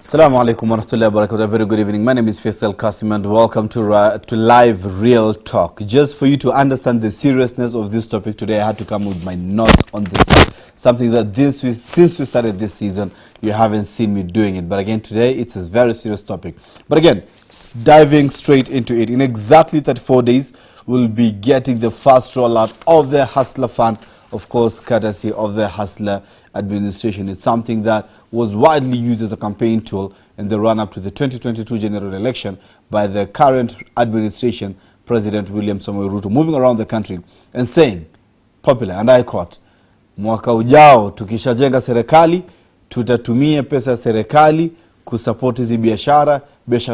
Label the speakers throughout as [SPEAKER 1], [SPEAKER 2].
[SPEAKER 1] Assalamu alaikum wa rahmatullahi wa barakatuh. Very good evening. My name is Faisal Kassim and welcome to Live Real Talk. Just for you to understand the seriousness of this topic today, I had to come with my notes on this side. Something that since we started this season, you haven't seen me doing it. But again, today it's a very serious topic. But again, diving straight into it. In exactly 34 days, we'll be getting the first rollout of the Hustler Fund, of course, courtesy of the Hustler administration. It's something that was widely used as a campaign tool in the run-up to the 2022 general election by the current administration, President William Samoei Ruto, moving around the country and saying, popular, and I quote, mwaka ujao tukishajenga serikali, tutatumia pesa serikali kusapoti hizi biashara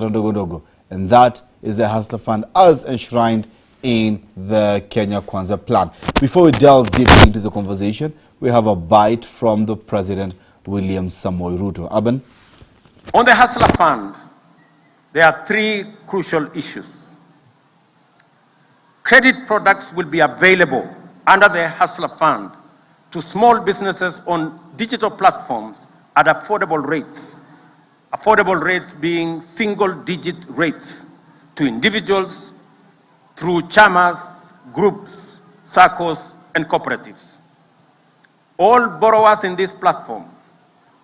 [SPEAKER 1] ndogo ndogo. And that is the Hustler Fund as enshrined in the Kenya Kwanza plan. Before we delve deeply into the conversation, we have a bite from the President William Samoei Ruto. Aben?
[SPEAKER 2] On the Hustler Fund, there are three crucial issues. Credit products will be available under the Hustler Fund to small businesses on digital platforms at affordable rates. Affordable rates being single-digit rates to individuals through chamas, groups, circles, and cooperatives. All borrowers in this platform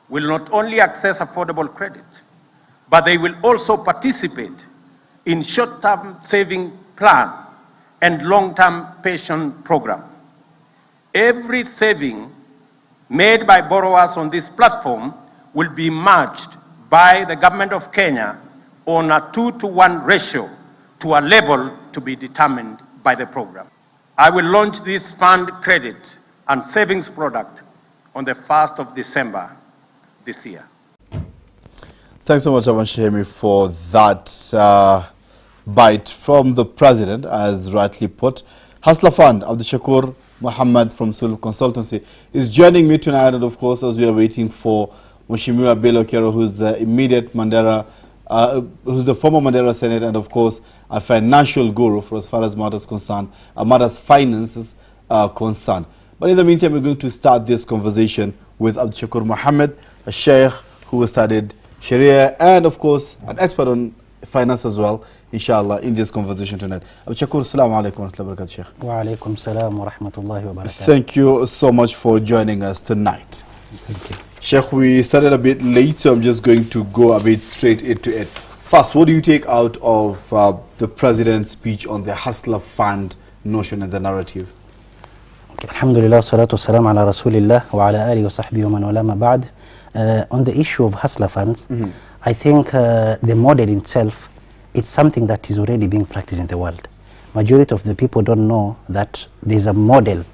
[SPEAKER 2] will not only access affordable credit, but they will also participate in short-term saving plan and long-term pension program. Every saving made by borrowers on this platform will be matched by the government of Kenya on a 2-to-1 ratio to a level to be determined by the program. I will launch this fund credit and savings product on the 1st of December this year.
[SPEAKER 1] Thanks so much, Aban Shehemi, for that bite from the President, as rightly put. Hustler Fund, Abdushakur, Muhamad from Sulh Consultancy is joining me tonight, and of course, as we are waiting for Mheshimiwa Billow Kerrow, who's the immediate Mandera, who's the former Mandera Senate, and of course, a financial guru for as far as matters concerned, matters finances concerned. But in the meantime, we're going to start this conversation with Abdushakur Muhammad, a sheikh who studied Sharia and, of course, an expert on finance as well, inshallah, in this conversation tonight. Abdushakur, assalamu alaikum wa rahmatullahi wa barakatuh, Sheikh.
[SPEAKER 3] Wa alaikum salam wa rahmatullahi wa barakatuh.
[SPEAKER 1] Thank you so much for joining us tonight.
[SPEAKER 3] Thank you.
[SPEAKER 1] Sheikh, we started a bit late, so I'm just going to go a bit straight into it. First, what do you take out of the President's speech on the Hustler Fund notion and the narrative?
[SPEAKER 3] Okay. Alhamdulillah, salatu salam ala rasulillah wa ala alihi wa sahbihi wa man wala ma ba'd. On the issue of Hustler Funds, I think the model itself, it's something that is already being practiced in the world. Majority of the people don't know that there's a model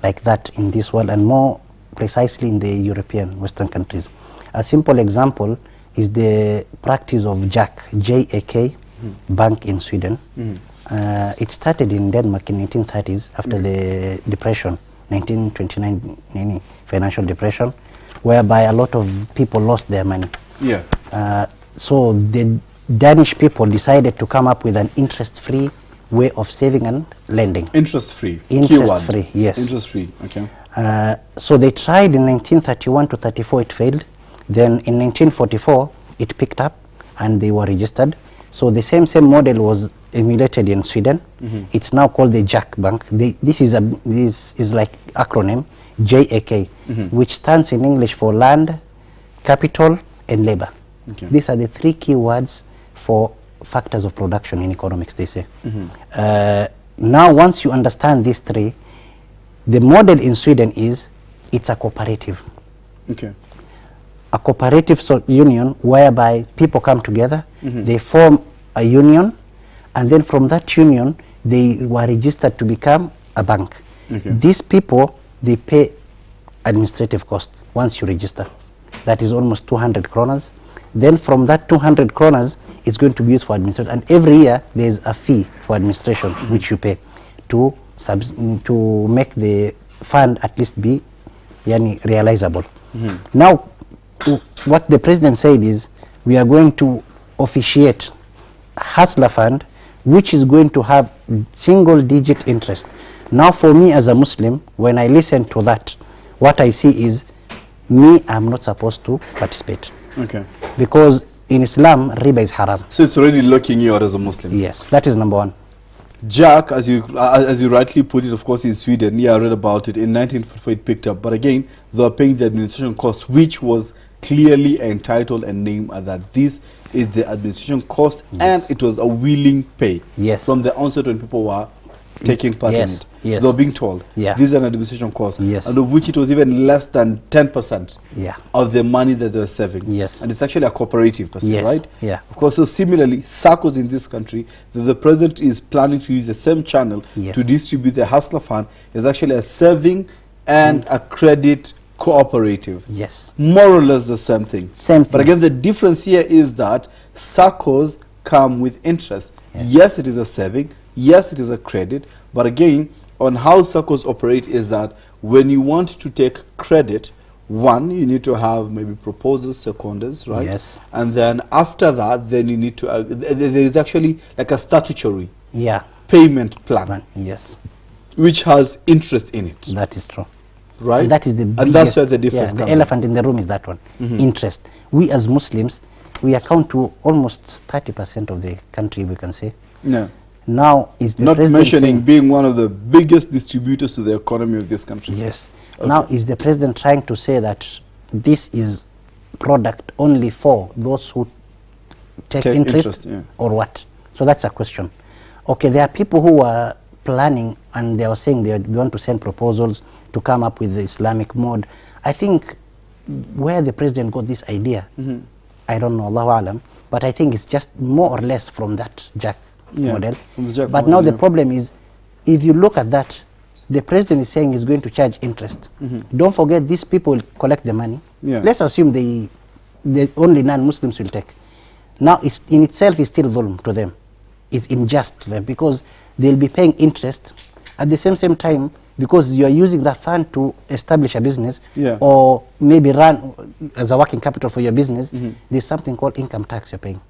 [SPEAKER 3] like that in this world, and more precisely in the European Western countries. A simple example is the practice of JAK bank in Sweden. It started in Denmark in 1930s after the depression, 1929 financial depression, whereby a lot of people lost their money.
[SPEAKER 1] Yeah.
[SPEAKER 3] So the Danish people decided to come up with an interest-free way of saving and lending.
[SPEAKER 1] Interest-free.
[SPEAKER 3] Interest-free, yes.
[SPEAKER 1] Interest-free, okay.
[SPEAKER 3] So they tried in 1931 to 34, it failed. Then in 1944, it picked up and they were registered. So the same model was emulated in Sweden. It's now called the JAK Bank. This is like acronym, JAK, which stands in English for land, capital, and labor. Okay. These are the three key words for factors of production in economics, they say. Now, once you understand these three, the model in Sweden is, it's a cooperative.
[SPEAKER 1] Okay.
[SPEAKER 3] A cooperative union whereby people come together, they form a union, and then from that union, they were registered to become a bank. Okay. These people, they pay administrative costs once you register. That is almost 200 kronas. Then from that 200 kronas, it's going to be used for administration. And every year, there's a fee for administration, which you pay to make the fund at least be realizable. Now, what the President said is, we are going to officiate Hustler Fund, which is going to have single-digit interest. Now, for me as a Muslim, when I listen to that, what I see is, me, I'm not supposed to participate.
[SPEAKER 1] Okay.
[SPEAKER 3] because in Islam, riba is haram.
[SPEAKER 1] So it's already locking you out as a Muslim.
[SPEAKER 3] Yes, that is number one.
[SPEAKER 1] Jack, as you rightly put it, of course, in Sweden, yeah, I read about it. In 1944, it picked up. But again, they were paying the administration cost, which was clearly entitled and named that this is the administration cost, and it was a willing pay.
[SPEAKER 3] Yes.
[SPEAKER 1] From the onset when people were taking part in it.
[SPEAKER 3] Yes.
[SPEAKER 1] They were being told, this is an administration cost,
[SPEAKER 3] yes,
[SPEAKER 1] and of which it was even less than 10% of the money that they were saving.
[SPEAKER 3] Yes.
[SPEAKER 1] And it's actually a cooperative per se,
[SPEAKER 3] yes,
[SPEAKER 1] right?
[SPEAKER 3] Yeah.
[SPEAKER 1] Of course, so similarly, SACCOs in this country, the president is planning to use the same channel to distribute the Hustler Fund, is actually a saving and a credit cooperative.
[SPEAKER 3] Yes.
[SPEAKER 1] More or less the same thing.
[SPEAKER 3] Same thing.
[SPEAKER 1] But again, the difference here is that SACCOs come with interest. Yes, it is a saving. Yes, it is a credit. But again, on how SACCOs operate is that when you want to take credit, one, you need to have maybe proposals, secondas, right?
[SPEAKER 3] Yes.
[SPEAKER 1] And then after that, then you need to, there is actually like a statutory payment plan.
[SPEAKER 3] Yes.
[SPEAKER 1] Which has interest in it.
[SPEAKER 3] That is true.
[SPEAKER 1] Right?
[SPEAKER 3] And that is the biggest,
[SPEAKER 1] and that's where the difference comes
[SPEAKER 3] the elephant in the room is that one, interest. We as Muslims, we account to almost 30% of the country, we can say.
[SPEAKER 1] Yeah.
[SPEAKER 3] Now is the
[SPEAKER 1] not
[SPEAKER 3] president
[SPEAKER 1] mentioning being one of the biggest distributors to the economy of this country.
[SPEAKER 3] Yes. Okay. Now is the president trying to say that this is product only for those who take interest or what? So that's a question. Okay, there are people who are planning and they were saying they want to send proposals to come up with the Islamic mode. I think where the president got this idea, I don't know, Allahu Alam, but I think it's just more or less from that Jack model. But now the problem is, if you look at that, the president is saying he's going to charge interest. Don't forget, these people collect the money. Let's assume the only non-Muslims will take. Now, it's in itself is still dhulm to them. It's unjust to them because they'll be paying interest at the same time, because you are using that fund to establish a business or maybe run as a working capital for your business. There's something called income tax you're paying.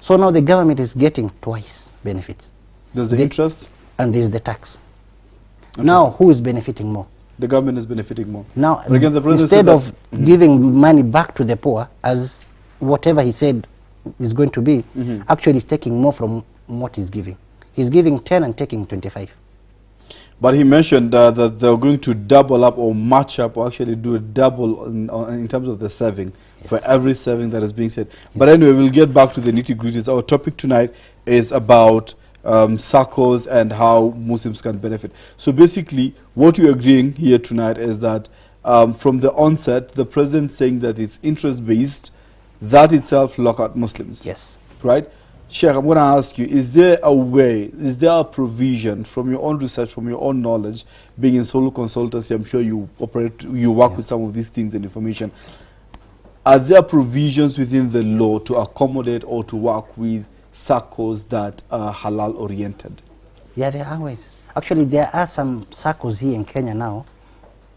[SPEAKER 3] So now the government is getting twice benefits.
[SPEAKER 1] There's the interest
[SPEAKER 3] and there's the tax. Now who is benefiting more?
[SPEAKER 1] The government is benefiting more.
[SPEAKER 3] Now
[SPEAKER 1] again, the
[SPEAKER 3] instead of giving money back to the poor as whatever he said is going to be, actually he's taking more from what he's giving. He's giving 10 and taking 25.
[SPEAKER 1] But he mentioned that they're going to double up or match up or actually do a double in terms of the saving for every saving that is being said. But anyway, we'll get back to the nitty-gritties. Our topic tonight is about SACCOs and how Muslims can benefit. So basically, what we're agreeing here tonight is that from the onset, the president saying that it's interest-based, that itself lock out Muslims.
[SPEAKER 3] Yes.
[SPEAKER 1] Right? Sheikh, I'm going to ask you, is there a way, is there a provision from your own research, from your own knowledge, being in Sulh Consultancy, I'm sure you work with some of these things and information. Are there provisions within the law to accommodate or to work with SACCOs that are halal oriented?
[SPEAKER 3] Yeah, there are ways. Actually, there are some SACCOs here in Kenya now,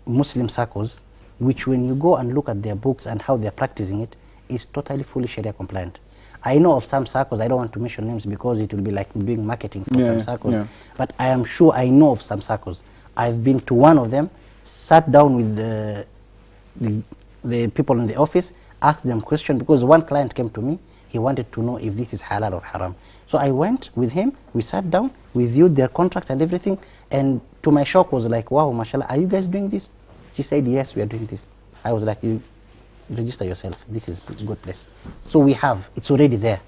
[SPEAKER 3] Muslim SACCOs, which when you go and look at their books and how they're practicing it, is totally fully Sharia compliant. I know of some SACCOs, I don't want to mention names because it will be like doing marketing for some SACCOs, but I am sure I know of some SACCOs. I've been to one of them, sat down with the people in the office, asked them questions, because one client came to me, he wanted to know if this is halal or haram. So I went with him, we sat down, we viewed their contract and everything, and to my shock was like, wow, mashallah, are you guys doing this? She said, yes, we are doing this. I was like, you register yourself, this is a good place. So we have, it's already there.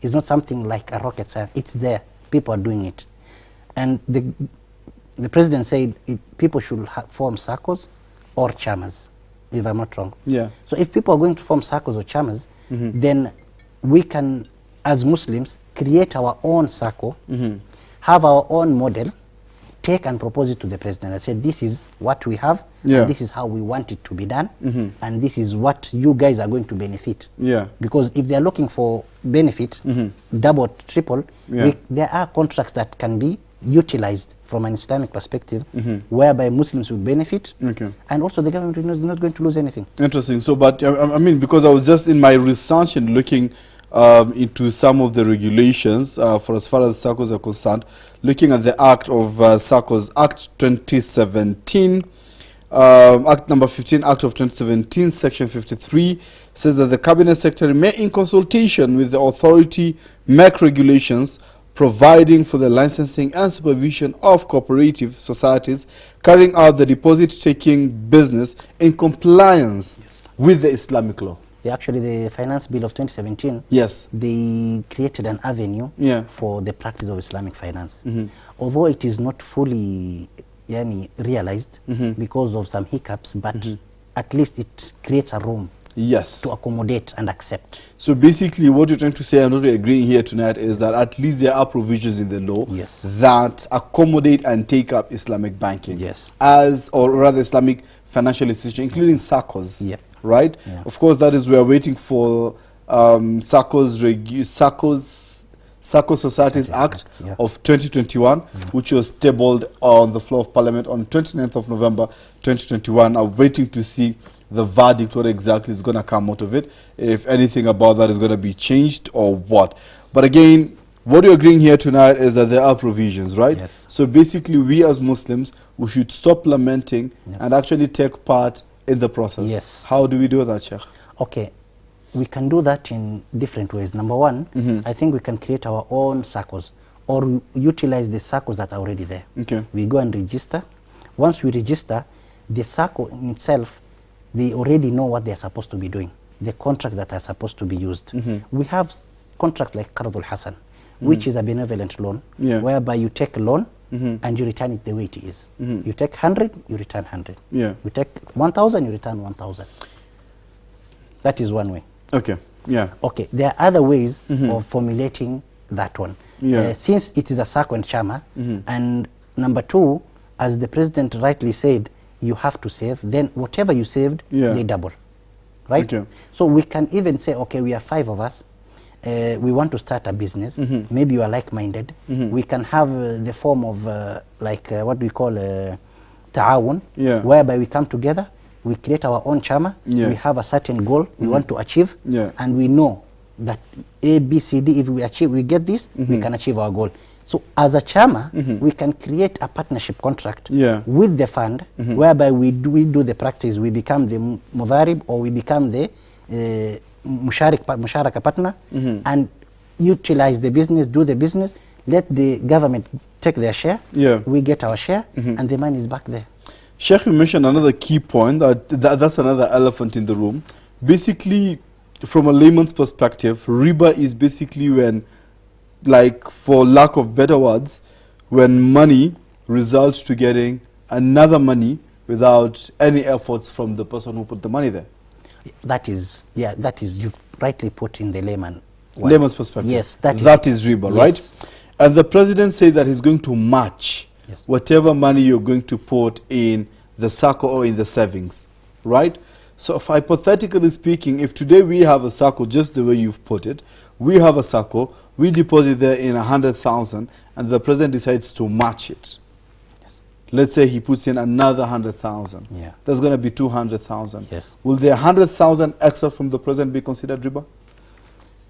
[SPEAKER 3] It's not something like a rocket science, it's there, people are doing it. And the president said people should form SACCOs or chamas, if I'm not wrong. So if people are going to form SACCOs or chamas, then we can, as Muslims, create our own SACCO, have our own model, take and propose it to the president. I said, this is what we have, and this is how we want it to be done, and this is what you guys are going to benefit. Because if they're looking for benefit, double, triple, there are contracts that can be utilized from an Islamic perspective, whereby Muslims will benefit, and also the government is not going to lose anything.
[SPEAKER 1] Interesting. So, but I mean, because I was just in my research and looking into some of the regulations for as far as SACCOs are concerned, looking at the Act of SACCOs, Act 2017, Act number 15, Act of 2017, Section 53, says that the Cabinet Secretary may, in consultation with the authority, make regulations providing for the licensing and supervision of cooperative societies carrying out the deposit-taking business in compliance with the Islamic law.
[SPEAKER 3] Actually, the Finance Bill of 2017,
[SPEAKER 1] yes,
[SPEAKER 3] they created an avenue for the practice of Islamic finance. Although it is not fully realized because of some hiccups, but at least it creates a room to accommodate and accept. So
[SPEAKER 1] basically what you're trying to say, and what we're agreeing here tonight, is that at least there are provisions in the law that accommodate and take up Islamic banking as, or rather Islamic financial institutions, including SACCOs, right? Of course, that is, we are waiting for SACCO Societies Act of 2021, which was tabled on the floor of Parliament on 29th of November 2021. I'm waiting to see the verdict, what exactly is going to come out of it, if anything about that is going to be changed or what. But again, what we're agreeing here tonight is that there are provisions, right? So basically, we as Muslims, we should stop lamenting and actually take part in the process. How do we do that, Sheikh?
[SPEAKER 3] Okay, we can do that in different ways. Number one, I think we can create our own SACCOs or utilize the SACCOs that are already there. We go and register. Once we register, the SACCO in itself, they already know what they're supposed to be doing, the contract that are supposed to be used. We have contracts like Qardul Hasan, which is a benevolent loan, whereby you take a loan and you return it the way it is. You take 100, you return 100. You take 1,000, you return 1,000. That is one way. Okay, there are other ways of formulating that one. Since it is a SACCO and Chama, and number two, as the President rightly said, you have to save, then whatever you saved, they double, right? So we can even say, okay, we are 5 of us, we want to start a business, maybe you are like-minded, we can have the form of what we call ta'awun, whereby we come together, we create our own chama, we have a certain goal we want to achieve, and we know that A, B, C, D, if we get this, we can achieve our goal. So as a chama, we can create a partnership contract with the fund, whereby we do the practice, we become the mudarib, or we become the musharaka partner, and utilize the business, do the business, let the government take their share, we get our share, and the money is back there.
[SPEAKER 1] Sheikh, you mentioned another key point, that's another elephant in the room. Basically, from a layman's perspective, riba is basically when, like, for lack of better words, when money results to getting another money without any efforts from the person who put the money there.
[SPEAKER 3] That is, you've rightly put in the
[SPEAKER 1] layman's perspective.
[SPEAKER 3] Yes,
[SPEAKER 1] that is riba, right? And the President said that he's going to match whatever money you're going to put in the SACCO or in the savings, right? So if hypothetically speaking, if today we have a SACCO just the way you've put it, we have a SACCO, we deposit there in 100,000, and the President decides to match it. Let's say he puts in another 100,000. That's going to be 200,000. Will the 100,000 extra from the President be considered riba?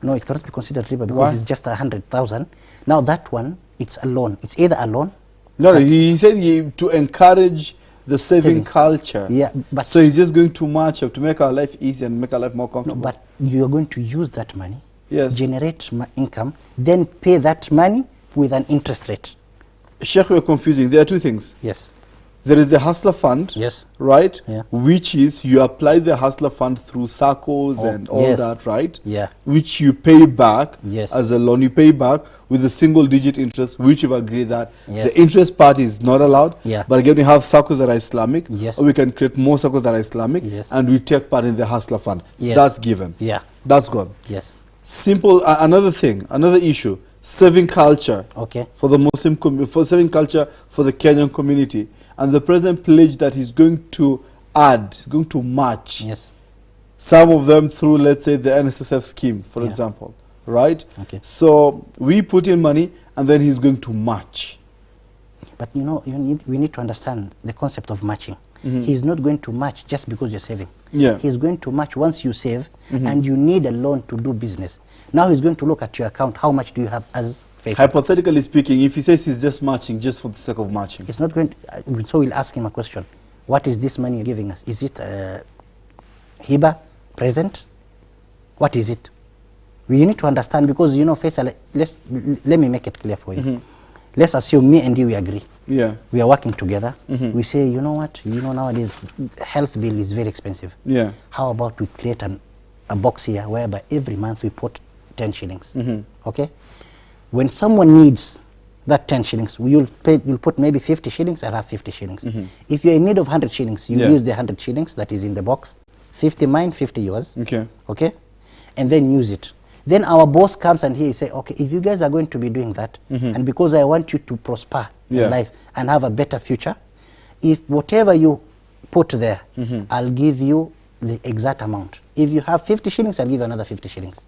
[SPEAKER 3] No, it cannot be considered riba because it's just 100,000. Now that one, it's a loan. It's either a loan.
[SPEAKER 1] No, he said to encourage the saving culture.
[SPEAKER 3] But
[SPEAKER 1] so he's just going to match up to make our life easy and make our life more comfortable.
[SPEAKER 3] No, but you're going to use that money, generate income, then pay that money with an interest rate.
[SPEAKER 1] Sheikh, you're confusing. There are two things. There is the hustler fund, right? Which is you apply the hustler fund through SACCOs and all that, right? Which you pay back as a loan. You pay back with a single-digit interest, which you've agreed that the interest part is not allowed. But again, we have SACCOs that are Islamic, or we can create more SACCOs that are Islamic, and we take part in the hustler fund. That's given. That's gone. Simple. Another thing, another issue. Saving culture for the Muslim saving culture for the Kenyan community. And the President pledged that he's going to add, going to match some of them through, let's say, the NSSF scheme, for example, right? So we put in money, and then he's going to match.
[SPEAKER 3] But you know, we need to understand the concept of matching. He's not going to match just because you're saving. He's going to match once you save, and you need a loan to do business. Now he's going to look at your account. How much do you have as Faisal?
[SPEAKER 1] Hypothetically speaking, if he says he's just matching just for the sake of matching,
[SPEAKER 3] it's not going to, so we'll ask him a question. what is this money you're giving us? Is it hiba, present? What is it? We need to understand, because, you know, Faisal, let me make it clear for you. Let's assume me and you, we agree.
[SPEAKER 1] Yeah.
[SPEAKER 3] We are working together. We say, you know what? You know, nowadays, health bill is very expensive.
[SPEAKER 1] Yeah.
[SPEAKER 3] How about we create a box here whereby every month we put 10 shillings. Okay? When someone needs that 10 shillings, you'll put maybe 50 shillings, I'll have 50 shillings. If you're in need of 100 shillings, you use the 100 shillings that is in the box. 50 mine, 50 yours.
[SPEAKER 1] Okay.
[SPEAKER 3] Okay? And then use it. Then our boss comes and he say, okay, if you guys are going to be doing that, and because I want you to prosper in life and have a better future, if whatever you put there, I'll give you the exact amount. If you have 50 shillings, I'll give you another 50 shillings.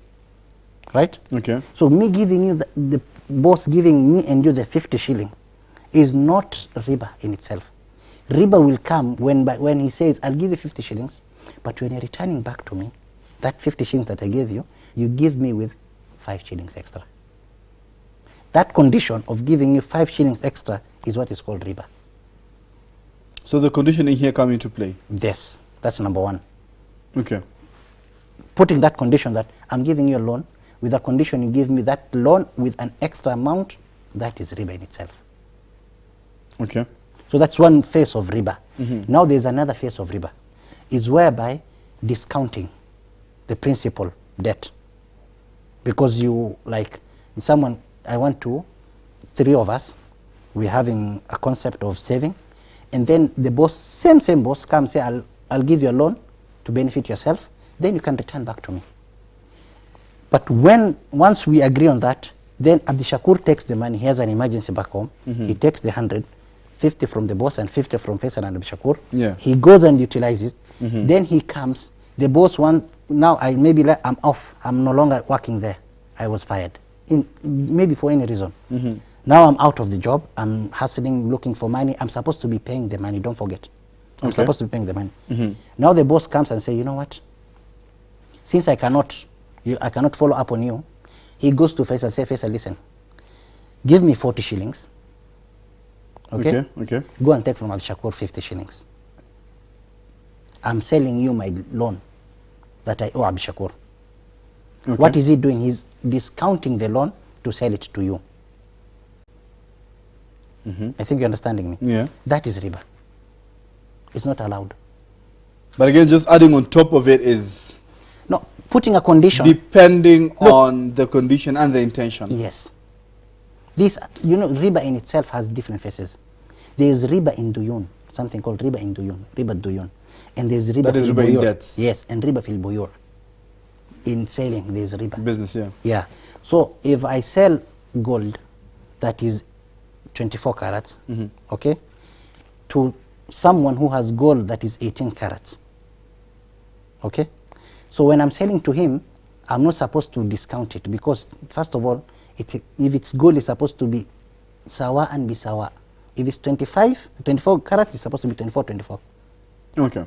[SPEAKER 3] Right? Okay. So me giving you, the boss giving me and you the 50 shilling is not riba in itself. Riba will come when he says, I'll give you 50 shillings, but when you're returning back to me, that 50 shillings that I gave you, you give me with 5 shillings extra. That condition of giving you 5 shillings extra is what is called riba.
[SPEAKER 1] So the conditioning here come into play?
[SPEAKER 3] Yes, that's number one.
[SPEAKER 1] Okay.
[SPEAKER 3] Putting that condition that I'm giving you a loan, with a condition you give me that loan with an extra amount, that is riba in itself.
[SPEAKER 1] Okay.
[SPEAKER 3] So that's one phase of riba. Now there's another phase of riba. Is whereby discounting the principal debt. Because you, like, someone, I want to, 3 of us, we're having a concept of saving, and then the boss, same boss, comes say, I'll give you a loan to benefit yourself, then you can return back to me. But once we agree on that, then Abdushakur takes the money. He has an emergency back home. He takes the 150 from the boss and 50 from Faisal and Abdushakur. Yeah. He goes and utilizes. Then he comes. The boss now I'm off. I'm no longer working there. I was fired. Maybe for any reason. Now I'm out of the job. I'm hustling, looking for money. I'm supposed to be paying the money. Don't forget. I'm supposed to be paying the money. Now the boss comes and say, you know what? Since I cannot follow up on you, he goes to Faisal, say, Faisal, listen, give me 40 shillings. Okay? Go and take from Abdushakur 50 shillings. I'm selling you my loan that I owe Abdushakur. What is he doing? He's discounting the loan to sell it to you. I think you're understanding me. Yeah. That is riba. It's not allowed.
[SPEAKER 1] But again, just adding on top of it is...
[SPEAKER 3] No, putting a condition.
[SPEAKER 1] Depending on the condition and the intention.
[SPEAKER 3] Yes. This, you know, riba in itself has different phases. There is riba in duyun, something called riba in duyun, riba duyun. And there's riba
[SPEAKER 1] fil buyur. In debts.
[SPEAKER 3] Yes, and riba fil buyur. In selling, there's riba.
[SPEAKER 1] Business, yeah.
[SPEAKER 3] Yeah. So if I sell gold that is 24 carats, okay, to someone who has gold that is 18 carats, okay? So when I'm selling to him, I'm not supposed to discount it, because first of all, if it's gold, it's supposed to be sawa and bisawa. If it's 24 carats, it's supposed to be 24. Okay.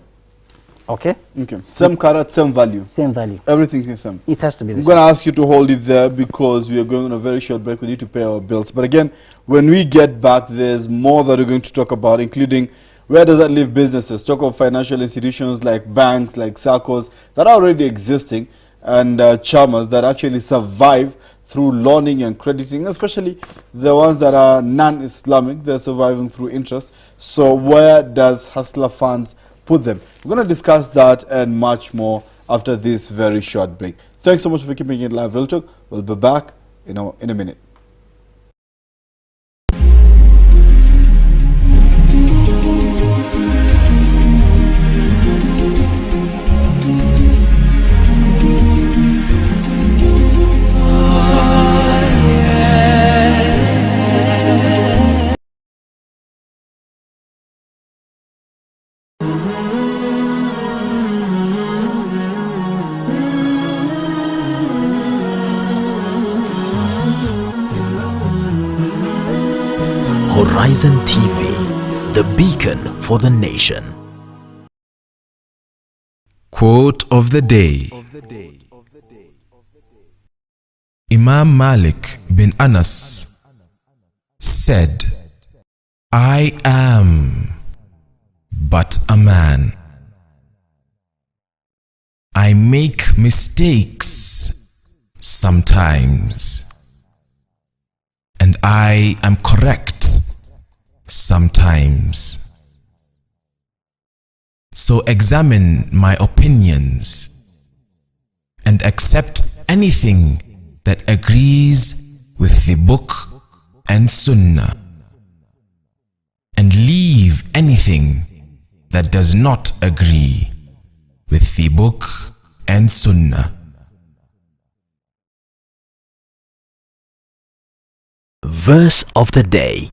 [SPEAKER 3] Okay?
[SPEAKER 1] Okay. Same carat, same value.
[SPEAKER 3] Same value.
[SPEAKER 1] Everything is the same.
[SPEAKER 3] It has to be the
[SPEAKER 1] same.
[SPEAKER 3] same.
[SPEAKER 1] I'm going to ask you to hold it there because we are going on a very short break. We need to pay our bills. But again, when we get back, there's more that we're going to talk about, including where does that leave businesses? Talk of financial institutions like banks, like SACCOs that are already existing, and chamas that actually survive through loaning and crediting, especially the ones that are non-Islamic. They're surviving through interest. So where does Hustler Funds put them? We're going to discuss that and much more after this very short break. Thanks so much for keeping it live. Real Talk. We'll be back in a minute.
[SPEAKER 4] Horizon TV, the beacon for the nation.
[SPEAKER 5] Quote of the day. Imam Malik bin Anas said, I am but a man. I make mistakes sometimes, and I am correct sometimes. So examine my opinions and accept anything that agrees with the book and sunnah, and leave anything that does not agree with the book and sunnah.
[SPEAKER 4] Verse of the day.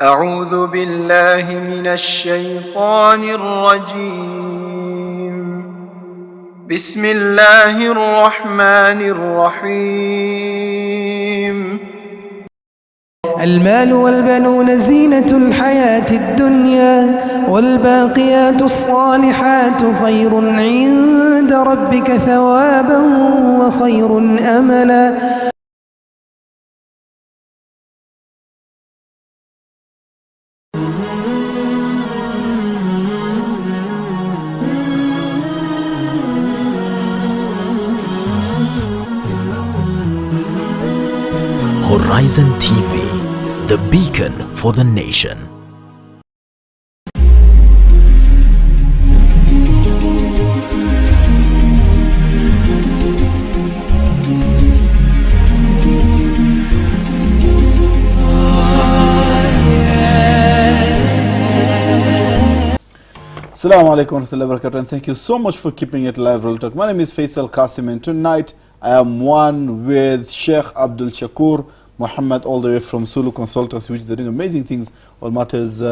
[SPEAKER 6] أعوذ بالله من الشيطان الرجيم. بسم الله الرحمن الرحيم.
[SPEAKER 7] المال والبنون زينة الحياة الدنيا والباقيات الصالحات خير عند ربك ثوابا وخير أملا.
[SPEAKER 4] Horizon TV, the beacon for the nation.
[SPEAKER 1] Assalamu alaikum wa rahmatullahi wa barakatuh, and thank you so much for keeping it live, Real Talk. My name is Faisal Kassim, and tonight I am one with Sheikh Abdushakur, Muhamad, all the way from Sulh Consultancy, which is doing amazing things on matters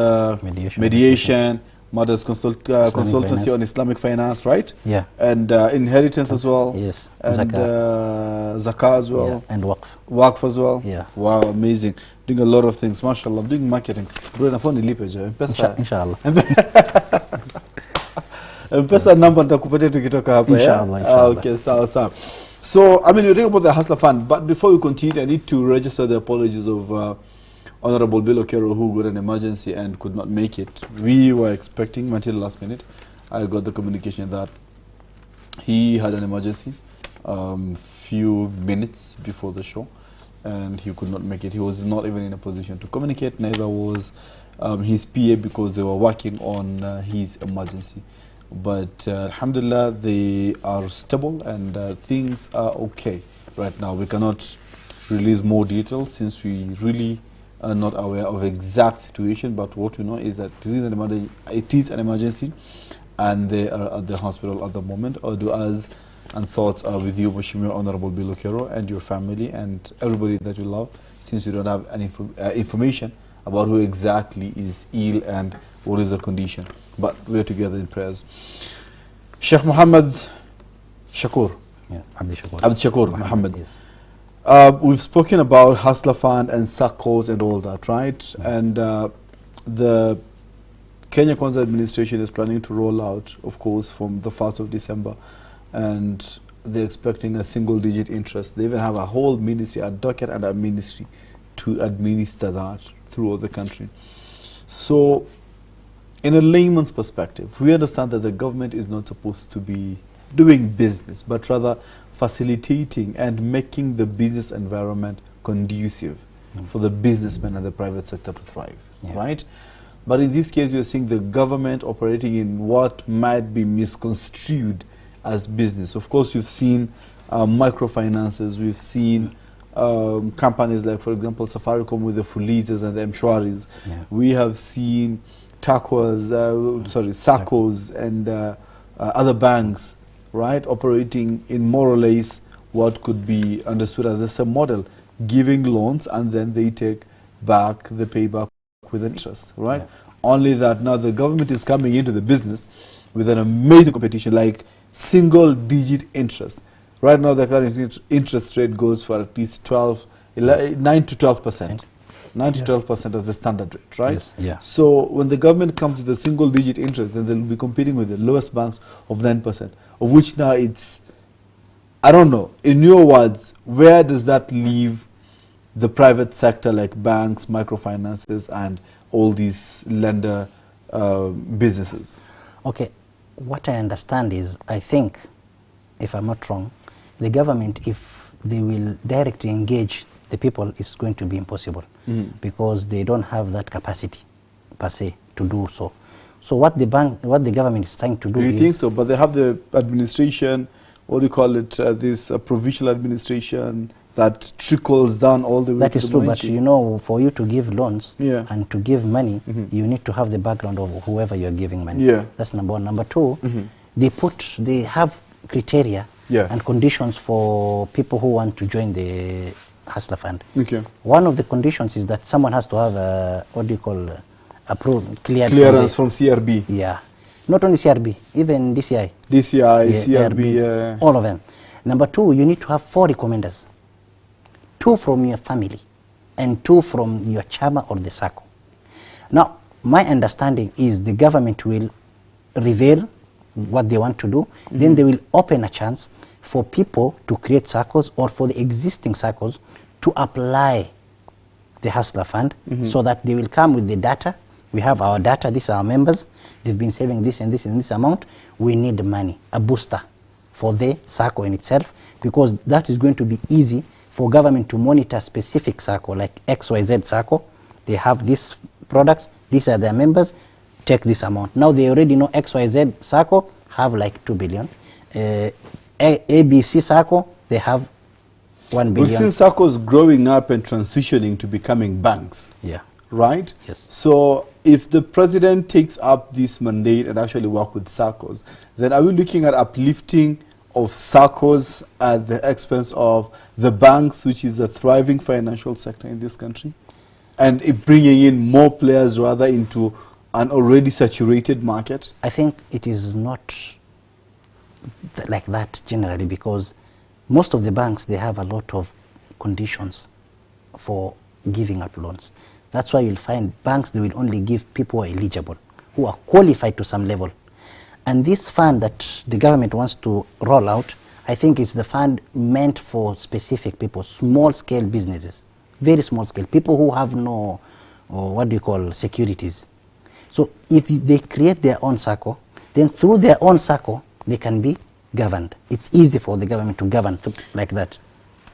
[SPEAKER 1] mediation, matters consultancy on Islamic finance, right?
[SPEAKER 3] Yeah.
[SPEAKER 1] And inheritance as well.
[SPEAKER 3] Yes.
[SPEAKER 1] And zakah as well.
[SPEAKER 3] Yeah. And waqf.
[SPEAKER 1] Waqf as well.
[SPEAKER 3] Yeah.
[SPEAKER 1] Wow, amazing. Doing a lot of things, mashallah. I'm doing marketing. Bro, na phone nilipe je.
[SPEAKER 3] Inshallah.
[SPEAKER 1] Mpesa number nitakupatia tukitoka hapa.
[SPEAKER 3] Inshallah.
[SPEAKER 1] Okay, sawa. So, I mean, you talk about the Hustler Fund, but before we continue, I need to register the apologies of Honorable Billow Kerrow, who got an emergency and could not make it. We were expecting until the last minute. I got the communication that he had an emergency few minutes before the show, and he could not make it. He was not even in a position to communicate, neither was his PA, because they were working on his emergency. But alhamdulillah, they are stable and things are okay right now. We cannot release more details since we really are not aware of exact situation, but what we know is that it is an emergency and they are at the hospital at the moment. Our du'as and thoughts are with you, Mheshimiwa Honorable Billow Kerrow, and your family and everybody that you love, since you don't have any information about who exactly is ill and what is the condition. But we are together in prayers. Sheikh Muhammad Shakur.
[SPEAKER 3] Yes,
[SPEAKER 1] Abdushakur Muhammad.
[SPEAKER 3] Yes.
[SPEAKER 1] We've spoken about Hustler Fund and SACCOs and all that, right? Mm-hmm. And the Kenya Kwanza administration is planning to roll out, of course, from the 1st of December. And they're expecting a single-digit interest. They even have a whole ministry, a docket and a ministry to administer that throughout the country. So, in a layman's perspective, we understand that the government is not supposed to be doing business, but rather facilitating and making the business environment conducive for the businessmen and the private sector to thrive, right? But in this case, we are seeing the government operating in what might be misconstrued as business. Of course, we've seen microfinances, we've seen companies like, for example, Safaricom with the Fulises and the Mshwaris. We have seen SACCOs and other banks, right, operating in more or less what could be understood as the same model, giving loans and then they take back the payback with an interest, right? Only that now the government is coming into the business with an amazing competition, like single-digit interest. Right now, the current interest rate goes for at least 9 to 12%. 9 to 12% as the standard rate, right?
[SPEAKER 3] Yes, yeah.
[SPEAKER 1] So when the government comes with a single-digit interest, then they'll be competing with the lowest banks of 9%, of which now it's, I don't know, in your words, where does that leave the private sector like banks, microfinances, and all these lender businesses?
[SPEAKER 3] Okay, what I understand is, I think, if I'm not wrong, the government, if they will directly engage the people, is going to be impossible because they don't have that capacity per se to do so. So what the government is trying to do
[SPEAKER 1] Do you
[SPEAKER 3] is...
[SPEAKER 1] think so? But they have the administration, what do you call it, this provincial administration that trickles down all the way
[SPEAKER 3] That
[SPEAKER 1] to
[SPEAKER 3] is
[SPEAKER 1] the
[SPEAKER 3] true, but
[SPEAKER 1] Mwananchi.
[SPEAKER 3] you know, for you to give loans
[SPEAKER 1] Yeah.
[SPEAKER 3] and to give money, you need to have the background of whoever you're giving money.
[SPEAKER 1] Yeah.
[SPEAKER 3] That's number one. Number two, they have criteria and conditions for people who want to join the Hustler Fund.
[SPEAKER 1] Okay.
[SPEAKER 3] One of the conditions is that someone has to have a, what do you call, approved,
[SPEAKER 1] Clearance from CRB.
[SPEAKER 3] Yeah. Not only CRB, even DCI.
[SPEAKER 1] DCI, CRB,
[SPEAKER 3] all of them. Number two, you need to have 4 recommenders. 2 from your family and 2 from your chama or the SACCO. Now, my understanding is the government will reveal what they want to do, then they will open a chance for people to create SACCOs or for the existing SACCOs to apply the Hustler Fund so that they will come with the data. We have our data, these are our members, they've been saving this and this and this amount. We need money, a booster for the SACCO in itself, because that is going to be easy for government to monitor specific SACCO, like XYZ SACCO. They have these products, these are their members, take this amount. Now they already know XYZ SACCO have like 2 billion. ABC SACCO, they have 1 billion.
[SPEAKER 1] We've seen SACCOs growing up and transitioning to becoming banks.
[SPEAKER 3] Yeah.
[SPEAKER 1] Right?
[SPEAKER 3] Yes.
[SPEAKER 1] So if the president takes up this mandate and actually work with SACCOs, then are we looking at uplifting of SACCOs at the expense of the banks, which is a thriving financial sector in this country, and bringing in more players rather into an already saturated market?
[SPEAKER 3] I think it is not like that generally, because most of the banks, they have a lot of conditions for giving out loans. That's why you'll find banks, they will only give people who are eligible, who are qualified to some level. And this fund that the government wants to roll out, I think it's the fund meant for specific people, small-scale businesses, very small scale, people who have no, what do you call, securities. So if they create their own SACCO, then through their own SACCO, they can be governed. It's easy for the government to govern like that.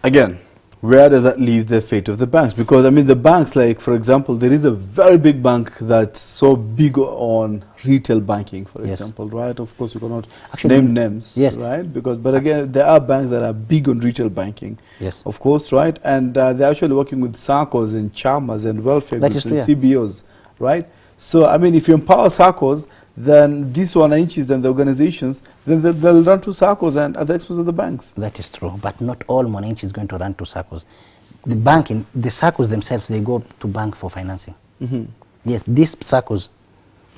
[SPEAKER 1] Again, where does that leave the fate of the banks? Because, I mean, the banks, like, for example, there is a very big bank that's so big on retail banking, for example, right? Of course, you cannot name names, right? Because, but again, there are banks that are big on retail banking, of course, right? And they're actually working with SACCOs and chamas and welfare groups and CBOs, right? So, I mean, if you empower SACCOs, then these Wananchis and the organizations, then they'll run to SACCOs and at the expense of the banks.
[SPEAKER 3] That is true, but not all Wananchi is going to run to SACCOs. The banking, the SACCOs themselves, they go to bank for financing. Yes, these SACCOs,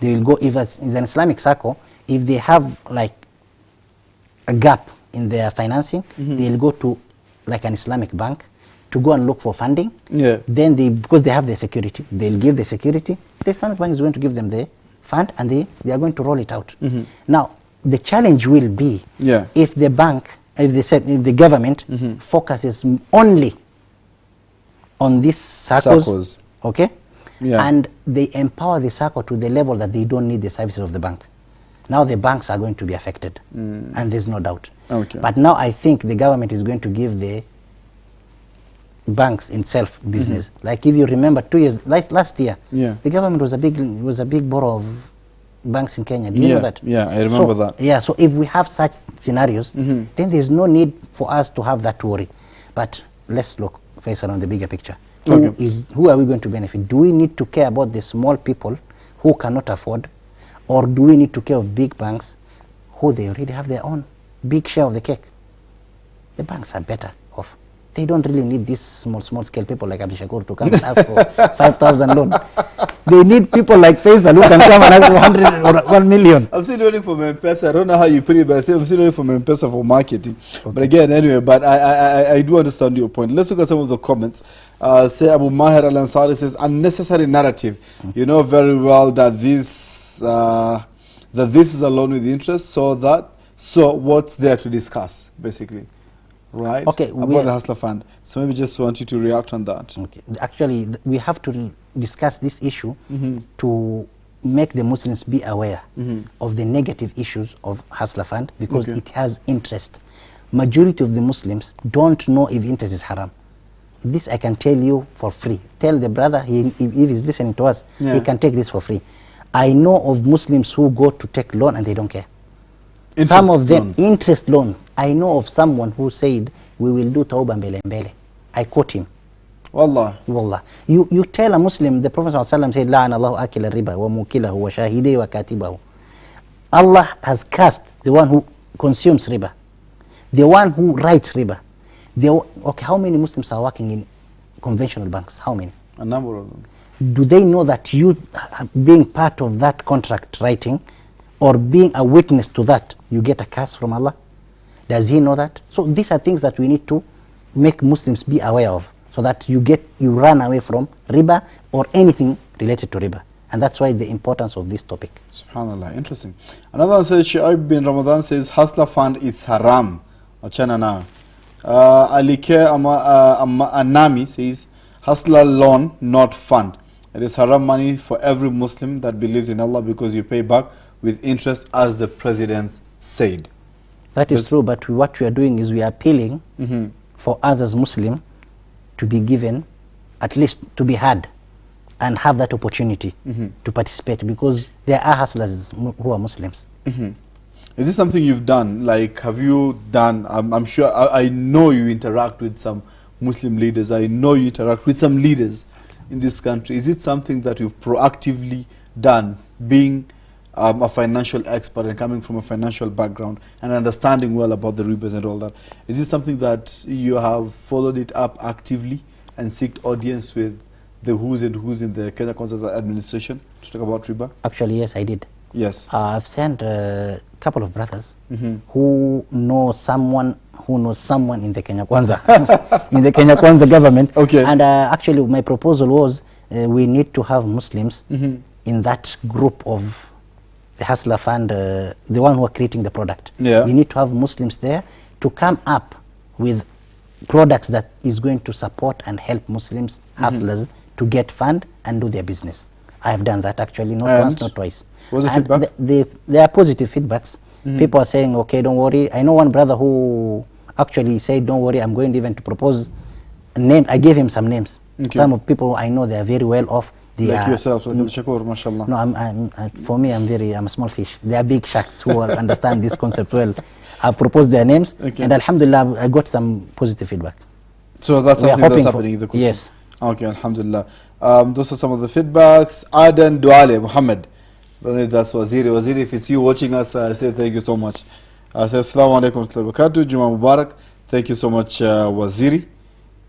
[SPEAKER 3] they will go, if it's an Islamic SACCO, if they have like a gap in their financing, they'll go to like an Islamic bank to go and look for funding. Then they, because they have the security, they'll give the security. The Islamic bank is going to give them the fund, and they are going to roll it out. Now, the challenge will be if the bank, if the government focuses only on these SACCOs, okay, and they empower the SACCO to the level that they don't need the services of the bank. Now the banks are going to be affected, and there's no doubt. But now I think the government is going to give the banks itself business. Like if you remember 2 years, like last year, the government was a big borrower of banks in Kenya. Do you know that?
[SPEAKER 1] Yeah, I remember that.
[SPEAKER 3] Yeah, so if we have such scenarios, then there's no need for us to have that worry. But let's look, Faisal, on the bigger picture. Who are we going to benefit? Do we need to care about the small people who cannot afford, or do we need to care of big banks who they already have their own big share of the cake? The banks are better off. They don't really need these small scale people like Abdushakur to come and ask for 5,000 loan. They need people like Faisal who can come and ask for 100 or 1 million.
[SPEAKER 1] I'm still waiting for my M-Pesa. I don't know how you put it, but I'm still waiting for my M-Pesa for marketing. But again, anyway, but I do understand your point. Let's look at some of the comments. Say Abu Maher Al-Ansari says, unnecessary narrative. You know very well that this is a loan with interest, so what's there to discuss, basically? right?
[SPEAKER 3] Okay,
[SPEAKER 1] about the Hustler Fund. So maybe just want you to react on that.
[SPEAKER 3] Okay. Actually, we have to discuss this issue to make the Muslims be aware of the negative issues of Hustler Fund, because it has interest. Majority of the Muslims don't know if interest is haram. This I can tell you for free. Tell the brother, if he's listening to us, he can take this for free. I know of Muslims who go to take loan and they don't care.
[SPEAKER 1] Interest
[SPEAKER 3] Some of them,
[SPEAKER 1] loans.
[SPEAKER 3] interest loan. I know of someone who said, we will do tawbah mbele mbele. I quote him.
[SPEAKER 1] Wallah.
[SPEAKER 3] Wallah. You tell a Muslim, the Prophet ﷺ said, لَعَنَ اللَّهُ آكِلَ الرِّبَى وَمُوكِلَهُ وَشَاهِدَهُ وَكَاتِبَهُ. Allah has cursed the one who consumes riba, the one who writes riba. Okay, how many Muslims are working in conventional banks? How many?
[SPEAKER 1] A number of them.
[SPEAKER 3] Do they know that you being part of that contract writing or being a witness to that, you get a curse from Allah? Does he know that? So these are things that we need to make Muslims be aware of, so that you run away from riba or anything related to riba. And that's why the importance of this topic.
[SPEAKER 1] Subhanallah, interesting. Another one says, Shaib bin Ramadan says, Hustler Fund is haram. Achana na. Alike Anami says, Hustler loan, not fund. It is haram money for every Muslim that believes in Allah, because you pay back with interest, as the President said.
[SPEAKER 3] That is true, but what we are doing is we are appealing for us as Muslim to be given, at least to be heard and have that opportunity to participate, because there are hustlers who are Muslims.
[SPEAKER 1] Is this something you've done? Like, have you done, I'm sure, I know you interact with some Muslim leaders, I know you interact with some leaders in this country. Is it something that you've proactively done, being a financial expert and coming from a financial background and understanding well about the ribas and all that? Is this something that you have followed it up actively and seeked audience with the who's and who's in the Kenya Consultancy administration to talk about riba?
[SPEAKER 3] Actually, yes, I did.
[SPEAKER 1] Yes.
[SPEAKER 3] I've sent a couple of brothers who know someone in the Kenya Kwanza, in the Kenya Kwanza government.
[SPEAKER 1] Okay.
[SPEAKER 3] And actually, my proposal was we need to have Muslims in that group of the Hustler Fund, the one who are creating the product.
[SPEAKER 1] Yeah.
[SPEAKER 3] We need to have Muslims there to come up with products that is going to support and help Muslims, hustlers, to get fund and do their business. I have done that actually, not once, not twice.
[SPEAKER 1] What was the
[SPEAKER 3] And
[SPEAKER 1] feedback?
[SPEAKER 3] There are positive feedbacks. People are saying, okay, don't worry. I know one brother who actually said, don't worry, I'm going even to propose a name. I gave him some names.
[SPEAKER 1] Okay.
[SPEAKER 3] Some of people I know, they are very well off. They
[SPEAKER 1] Like
[SPEAKER 3] are,
[SPEAKER 1] yourself, like Abdushakur, mashallah.
[SPEAKER 3] No, for me, I'm a small fish. They are big sharks who understand this concept well. I proposed their names, and alhamdulillah, I got some positive feedback.
[SPEAKER 1] So that's something that's happening in the country.
[SPEAKER 3] Yes.
[SPEAKER 1] Okay, alhamdulillah. Those are some of the feedbacks. Adan Duale, Muhamad. That's Waziri, if it's you watching us, I say thank you so much. I say assalamu alaikum wa rahmatullahi wa barakatuh. Juma Mubarak. Thank you so much, Waziri.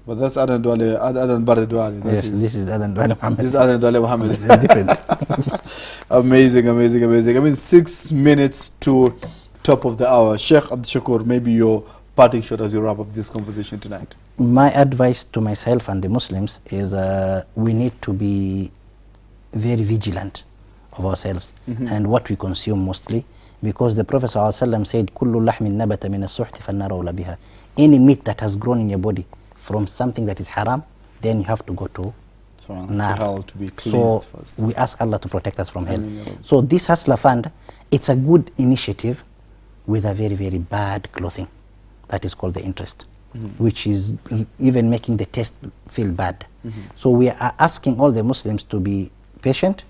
[SPEAKER 1] But that's Adan Duale, Adan Barre Duale.
[SPEAKER 3] Yes, this is Adan Duale Muhammad.
[SPEAKER 1] This is Adan Duale Muhammad.
[SPEAKER 3] They're different.
[SPEAKER 1] Amazing. I mean, 6 minutes to top of the hour. Sheikh Abdushakur, maybe your parting shot as you wrap up this conversation tonight.
[SPEAKER 3] My advice to myself and the Muslims is we need to be very vigilant of ourselves and what we consume mostly, because the Prophet ﷺ said, "Kullu lahmin nabata min as-suhti fan-naru awla biha." Any meat that has grown in your body from something that is haram, then you have to go to
[SPEAKER 1] hell to be cleansed first.
[SPEAKER 3] We ask Allah to protect us from hell. So this Hustler Fund, it's a good initiative with a very, very bad clothing. That is called the interest, which is even making the taste feel bad. So we are asking all the Muslims to be patient.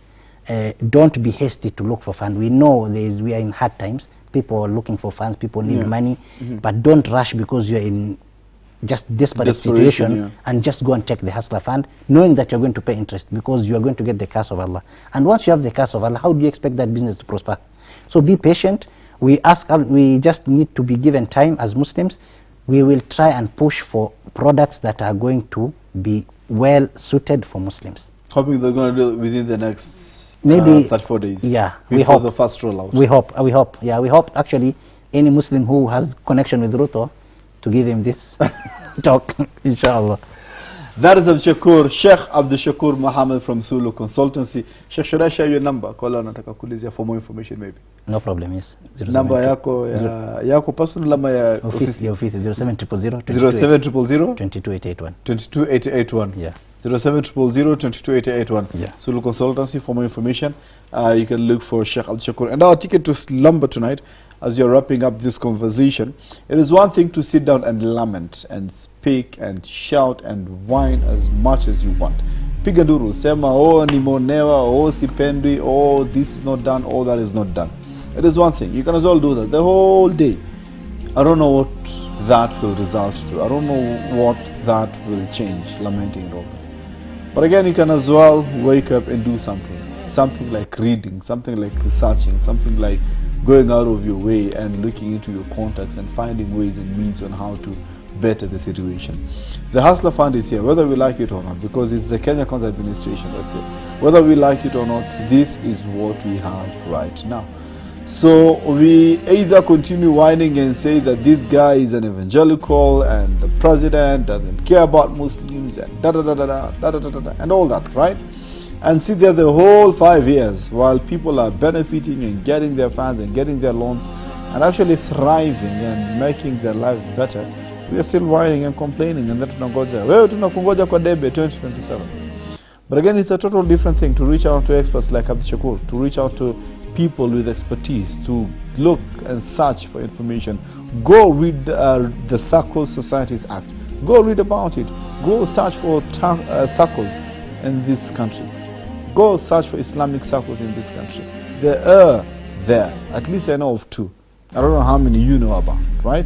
[SPEAKER 3] Don't be hasty to look for funds. We know we are in hard times. People are looking for funds. People need money. But don't rush because you're in just desperate situation and just go and check the Hustler Fund, knowing that you're going to pay interest, because you're going to get the curse of Allah. And once you have the curse of Allah, how do you expect that business to prosper? So be patient. We just need to be given time as Muslims. We will try and push for products that are going to be well suited for Muslims.
[SPEAKER 1] Hoping they're going to do it within the next
[SPEAKER 3] maybe
[SPEAKER 1] 34 days.
[SPEAKER 3] Yeah,
[SPEAKER 1] before the first rollout.
[SPEAKER 3] We hope. Yeah, we hope actually any Muslim who has connection with Ruto to give him this talk, inshallah.
[SPEAKER 1] That is Abdushakur, Sheikh Abdushakur Muhamad from Sulh Consultancy. Sheikh, should I share your number? Call nataka kuulizia for more information maybe.
[SPEAKER 3] No problem, yes.
[SPEAKER 1] Number yako yako personal number ya
[SPEAKER 3] office 0700
[SPEAKER 1] 07000
[SPEAKER 3] 22881.
[SPEAKER 1] 22881.
[SPEAKER 3] Yeah.
[SPEAKER 1] 07000 22881.
[SPEAKER 3] Yeah.
[SPEAKER 1] Sulh Consultancy for more information. You can look for Sheikh Abdushakur. And our ticket to slumber tonight, as you're wrapping up this conversation, it is one thing to sit down and lament and speak and shout and whine as much as you want. Piga nduru, sema, oh nimonewa, oh sipendwi, oh this is not done, oh that is not done. It is one thing. You can as well do that the whole day. I don't know what that will result to. I don't know what that will change, lamenting it all. But again, you can as well wake up and do something. Something like reading, something like researching, something like going out of your way and looking into your contacts and finding ways and means on how to better the situation. The Hustler Fund is here, whether we like it or not, because it's the Kenya Council Administration that's it. Whether we like it or not, this is what we have right now. So we either continue whining and say that this guy is an evangelical and the president doesn't care about Muslims and and all that, right? And sit there the whole 5 years while people are benefiting and getting their funds and getting their loans and actually thriving and making their lives better. We are still whining and complaining, and then tunakungoja kwa debe 2027. But again, it's a total different thing to reach out to experts like Abdushakur, to reach out to people with expertise, to look and search for information. Go read the Circles Societies Act. Go read about it. Go search for circles in this country. Go search for Islamic circles in this country. There are there. At least I know of 2. I don't know how many you know about, right?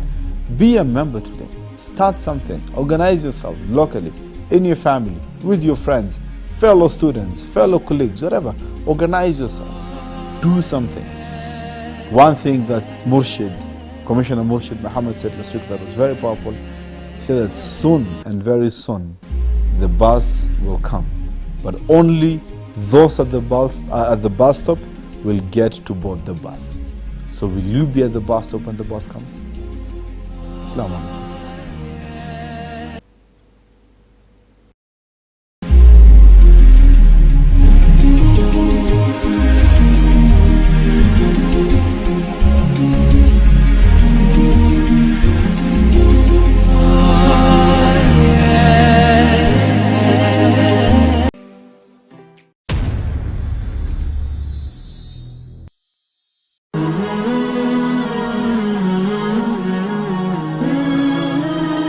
[SPEAKER 1] Be a member today. Start something. Organize yourself locally, in your family, with your friends, fellow students, fellow colleagues, whatever. Organize yourselves. Do something. One thing that Commissioner Murshid Muhamad said last week that was very powerful. He said that soon and very soon the bus will come, but only those at the bus stop will get to board the bus. So will you be at the bus stop when the bus comes? Assalamu alaikum.